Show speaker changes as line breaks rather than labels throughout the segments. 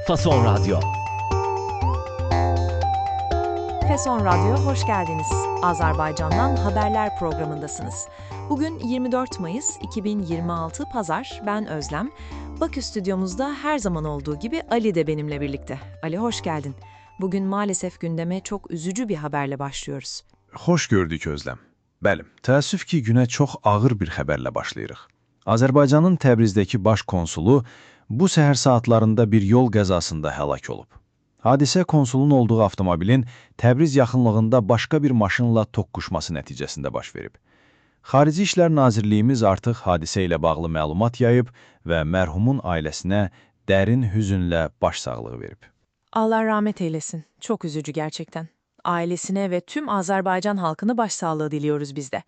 Fason Radyo.
Fason Radyo'ya hoş geldiniz. Azerbaycan'dan haberler programındasınız. Bugün 24 Mayıs 2026 Pazar, ben Özlem. Bakü stüdyomuzda her zaman olduğu gibi Ali de benimle birlikte. Ali hoş geldin. Bugün maalesef gündeme çok üzücü bir haberle başlıyoruz.
Xoş gördük Özlem. Bəli, təəssüf ki, günə çox ağır bir xəbərlə başlayırıq. Azərbaycanın Təbrizdəki baş konsulu bu səhər saatlarında bir yol qəzasında həlak olub. Hadisə konsulun olduğu avtomobilin Təbriz yaxınlığında başqa bir maşınla toqquşması nəticəsində baş verib. Xarici İşlər Nazirliyimiz artıq hadisə ilə bağlı məlumat yayıb və mərhumun ailəsinə dərin hüzünlə başsağlığı verib.
Allah rahmet eylesin. Çok üzücü gerçekten. Ailesine ve tüm Azerbaycan halkına başsağlığı diliyoruz biz de.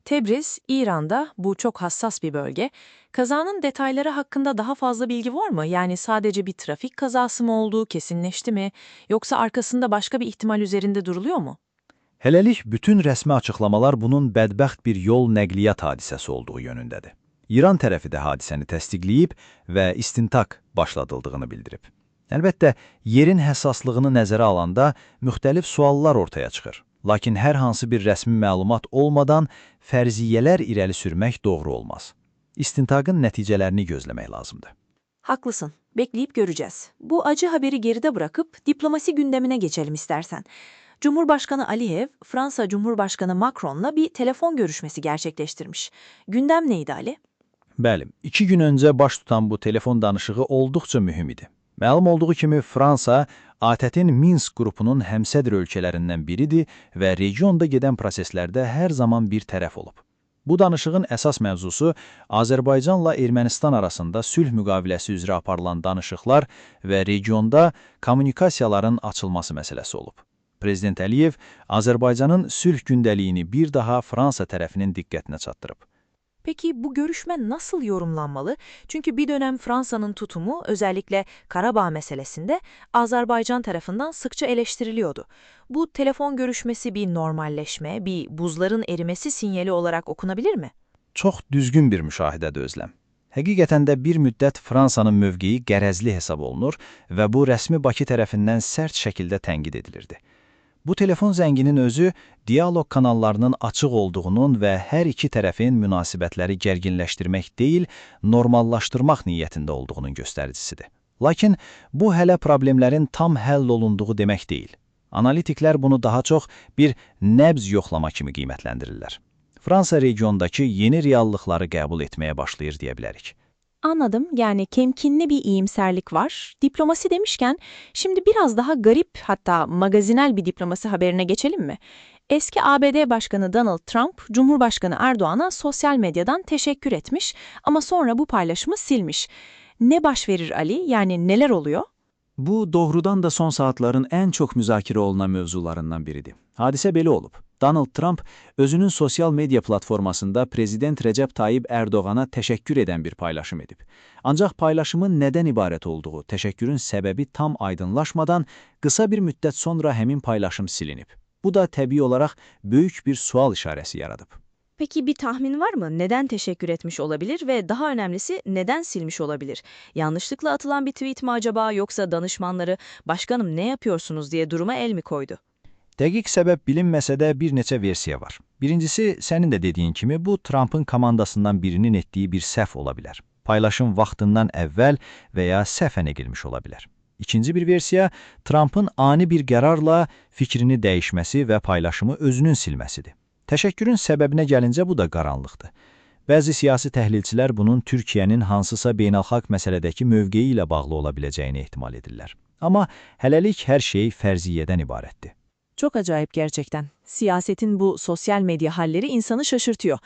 Tebriz, İran'da, bu çok hassas bir bölge. Kazanın detayları hakkında daha fazla bilgi var mı? Yani sadece bir trafik kazası mı olduğu kesinleşti mi? Yoksa arkasında başka bir ihtimal üzerinde duruluyor mu?
Hələlik bütün rəsmi açıqlamalar bunun bədbəxt bir yol nəqliyyat hadisəsi olduğu yönündədir. İran tərəfi də hadisəni təsdiqləyib və istintaq başladıldığını bildirib. Əlbəttə, yerin həssaslığını nəzərə alanda müxtəlif suallar ortaya çıxır. Lakin hər hansı bir rəsmi məlumat olmadan fərziyyələr irəli sürmək doğru olmaz. İstintaqın nəticələrini gözləmək lazımdır.
Haklısın. Bekleyip göreceğiz. Bu acı haberi geride bırakıp diplomasi gündemine geçelim istersen. Cumhurbaşkanı Aliyev, Fransa Cumhurbaşkanı Macron'la bir telefon görüşmesi gerçekleştirmiş. Gündem neydi Ali?
Bəli, 2 gün öncə baş tutan bu telefon danışığı olduqca mühüm idi. Məlum olduğu kimi Fransa, ATƏT-in Minsk qrupunun həmsədr ölkələrindən biridir və regionda gedən proseslərdə hər zaman bir tərəf olub. Bu danışığın əsas mövzusu Azərbaycanla Ermənistan arasında sülh müqaviləsi üzrə aparılan danışıqlar və regionda kommunikasiyaların açılması məsələsi olub. Prezident Əliyev Azərbaycanın sülh gündəliyini bir daha Fransa tərəfinin diqqətinə çatdırıb.
Peki bu görüşme nasıl yorumlanmalı? Çünkü bir dönem Fransa'nın tutumu özellikle Karabağ meselesinde Azerbaycan tarafından sıkça eleştiriliyordu. Bu telefon görüşmesi bir normalleşme, bir buzların erimesi sinyali olarak okunabilir mi?
Çox düzgün bir müşahidədir Özləm. Həqiqətən də bir müddət Fransanın mövqeyi qərəzli hesab olunur və bu rəsmi Bakı tərəfindən sərt şəkildə tənqid edilirdi. Bu telefon zənginin özü diyaloq kanallarının açıq olduğunun və hər iki tərəfin münasibətləri gərginləşdirmək deyil, normallaşdırmaq niyyətində olduğunun göstəricisidir. Lakin bu hələ problemlərin tam həll olunduğu demək deyil. Analitiklər bunu daha çox bir nəbz yoxlama kimi qiymətləndirirlər. Fransa regiondakı yeni reallıqları qəbul etməyə başlayır deyə bilərik.
Anladım. Yani temkinli bir iyimserlik var. Diplomasi demişken şimdi biraz daha garip, hatta magazinel bir diplomasi haberine geçelim mi? Eski ABD Başkanı Donald Trump, Cumhurbaşkanı Erdoğan'a sosyal medyadan teşekkür etmiş ama sonra bu paylaşımı silmiş. Ne baş verir Ali? Yani neler oluyor?
Bu doğrudan da son saatlerin en çok müzakere olunan mövzularından biridir. Hadise belə olub. Donald Trump özünün sosyal medya platformasında Prezident Recep Tayyip Erdoğan'a təşəkkür edən bir paylaşım edib. Ancaq paylaşımın nədən ibarət olduğu, təşəkkürün səbəbi tam aydınlaşmadan qısa bir müddət sonra həmin paylaşım silinib. Bu da təbii olaraq böyük bir sual işarəsi yaradıb.
Peki bir tahmin var mı? Neden teşekkür etmiş olabilir ve daha önemlisi neden silmiş olabilir? Yanlışlıkla atılan bir tweet mi acaba, yoksa danışmanları "Başkanım ne yapıyorsunuz?" diye duruma el mi koydu?
Dəqiq səbəb bilinməsə də bir neçə versiya var. Birincisi, sənin də dediyin kimi, bu Trump'ın komandasından birinin etdiyi bir səhv ola bilər. Paylaşım vaxtından əvvəl və ya səhvən edilmiş ola bilər. İkinci bir versiya, Trump'ın ani bir qərarla fikrini dəyişməsi və paylaşımı özünün silməsidir. Təşəkkürün səbəbinə gəlincə bu da qaranlıqdır. Bəzi siyasi təhlilçilər bunun Türkiyənin hansısa beynəlxalq məsələdəki mövqeyi ilə bağlı ola biləcəyini ehtimal edirlər. Amma hələlik hər şey fərziyyədən ibarətdir.
Çok acayip gerçekten. Siyasetin bu sosyal medya halleri insanı şaşırtıyor.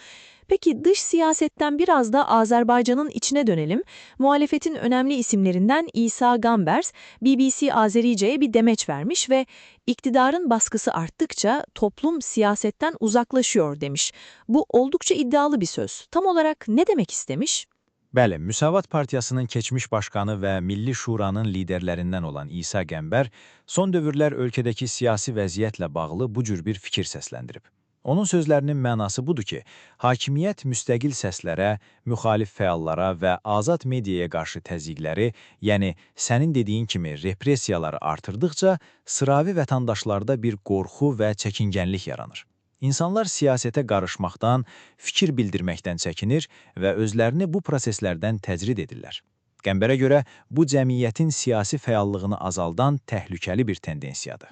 Peki dış siyasetten biraz da Azerbaycan'ın içine dönelim. Muhalefetin önemli isimlerinden İsa Gambers, BBC Azerice'ye bir demeç vermiş ve iktidarın baskısı arttıkça toplum siyasetten uzaklaşıyor demiş. Bu oldukça iddialı bir söz. Tam olarak ne demek istemiş?
Bəli, Müsavat Partiyasının keçmiş başkanı və Milli Şuranın liderlərindən olan İsa Qəmbər son dövrlər ölkədəki siyasi vəziyyətlə bağlı bu cür bir fikir səsləndirib.
Onun sözlərinin mənası budur ki, hakimiyyət müstəqil səslərə, müxalif fəallara və azad mediaya qarşı təzyiqləri, yəni sənin dediyin kimi repressiyaları artırdıqca, sıravi vətəndaşlarda bir qorxu və çəkingənlik yaranır. İnsanlar siyasətə qarışmaqdan, fikir bildirməkdən çəkinir və özlərini bu proseslərdən təcrid edirlər. Qəmbərə görə bu cəmiyyətin siyasi fəallığını azaldan təhlükəli bir tendensiyadır.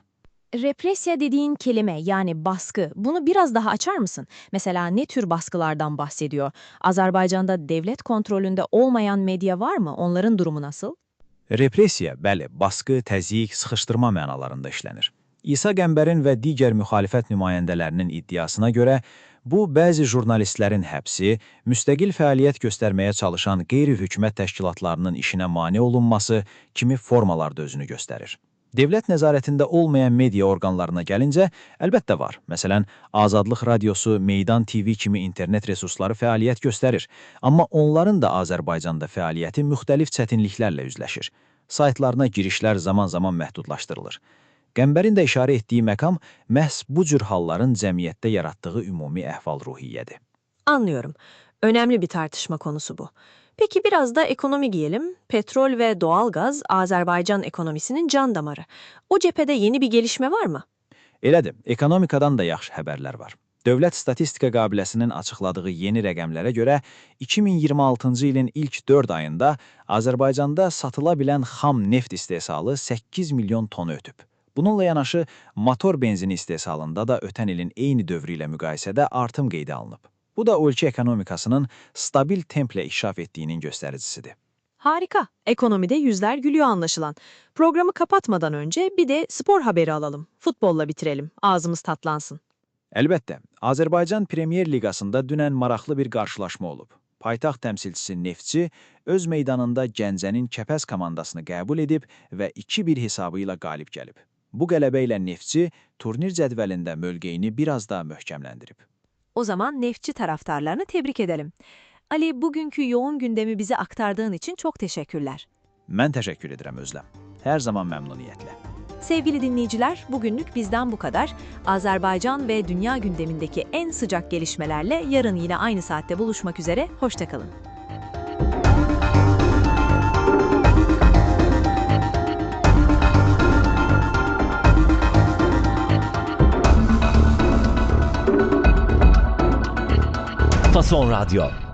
Represiya dediğin kelime yani baskı, bunu biraz daha açar mısın? Mesela ne tür baskılardan bahsediyor? Azerbaycan'da devlet kontrolünde olmayan medya var mı? Onların durumu nasıl?
Repressiya, bəli, baskı, təzyiq, sıxışdırma mənalarında işlənir. İsa Qəmbərin və digər müxalifət nümayəndələrinin iddiasına görə, bu bəzi jurnalistlərin həbsi, müstəqil fəaliyyət göstərməyə çalışan qeyri-hökumət təşkilatlarının işinə mane olunması kimi formalarda özünü göstərir. Devlət nəzarətində olmayan media orqanlarına gəlincə, əlbəttə var. Məsələn, Azadlıq Radiosu, Meydan TV kimi internet resursları fəaliyyət göstərir. Amma onların da Azərbaycanda fəaliyyəti müxtəlif çətinliklərlə üzləşir. Saytlarına girişlər zaman-zaman məhdudlaşdırılır. Qəmbərin də işarə etdiyi məqam məhz bu cür halların cəmiyyətdə yaratdığı ümumi əhval-ruhiyyədir.
Anlıyorum. Önemli bir tartışma konusu bu. Peki biraz da ekonomi giyelim. Petrol ve doğalgaz Azerbaycan ekonomisinin can damarı. O cephede yeni bir gelişme var mı?
Elədir, ekonomikadan da yaxşı xəbərlər var. Dövlət Statistika Qabiləsinin açıqladığı yeni rəqəmlərə görə 2026-cı ilin ilk 4 ayında Azərbaycanda satıla bilən xam neft istehsalı 8 milyon tonu ötüb. Bununla yanaşı motor benzini istehsalında da ötən ilin eyni dövrü ilə müqayisədə artım qeydə alınıb. Bu da ölkə ekonomikasının stabil templə inkişaf etdiyinin göstəricisidir.
Harika. Ekonomide yüzler gülüyor anlaşılan. Programı kapatmadan önce bir de spor haberi alalım. Futbolla bitirelim. Ağzımız tatlansın.
Əlbəttə, Azərbaycan Premyer Liqasında dünən maraqlı bir qarşılaşma olub. Paytaxt təmsilçisi Neftçi öz meydanında Gəncənin Kəpəz komandasını qəbul edib və 2-1 hesabı ilə qalib gəlib. Bu qələbə ilə Neftçi turnir cədvəlində mövqeyini biraz daha möhkəmləndirib.
O zaman Neftçi taraftarlarını tebrik edelim. Ali, bugünkü yoğun gündemi bize aktardığın için çok teşekkürler.
Mən təşəkkür edirəm Özlem. Hər zaman məmnuniyyətlə.
Sevgili dinleyiciler, bugünlük bizden bu kadar. Azerbaycan ve dünya gündemindeki en sıcak gelişmelerle yarın yine aynı saatte buluşmak üzere. Hoşça kalın.
Fason Radyo